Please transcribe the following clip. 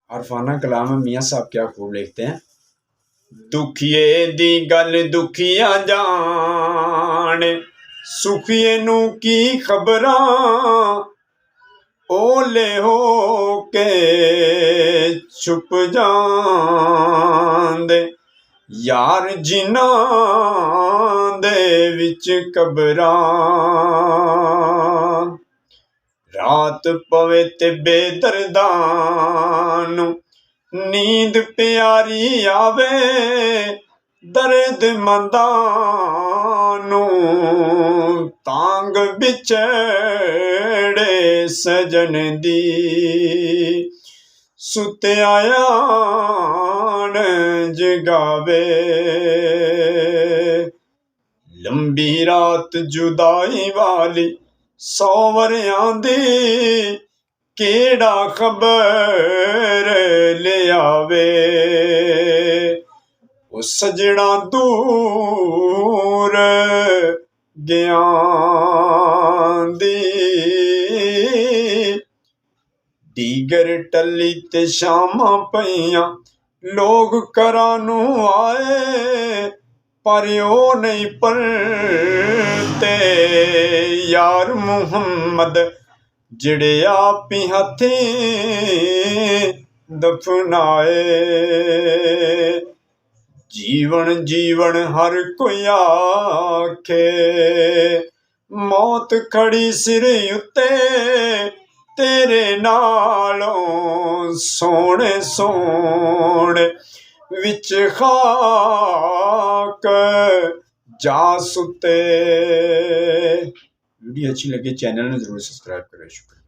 अरफाना कलाम है। मियाँ साहब क्या खूब लिखते हैं। दुखिए दी गल दुखिया जान, सुखिए नू की खबरां, ओले हो के छुप जांदे यार जिन्हां दे विच कबरां। रात पवे ते बेदर्दां नू नींद प्यारी आवे, दर्द मंदां नू तांग बिछड़े सजन दी, सुत्या आन जगावे। लंबी रात जुदाई वाली 100 वरियां दी, केड़ा खबर ले आवे। ओ सजना दूर गयां दी, दीगर टली ते शामां पईयां, लोग घरां नू आए, पर ओ नहीं परते यार मुहम्मद, जिहड़े आप ही हथीं दफनाए। जीवन जीवन हर कोई आखे, मौत खड़ी सिर उत्ते, तेरे नालों सोने सोने विच खाक जा सुते। वीडियो अच्छी लगे चैनल में जरूर सब्सक्राइब करें। शुक्रिया।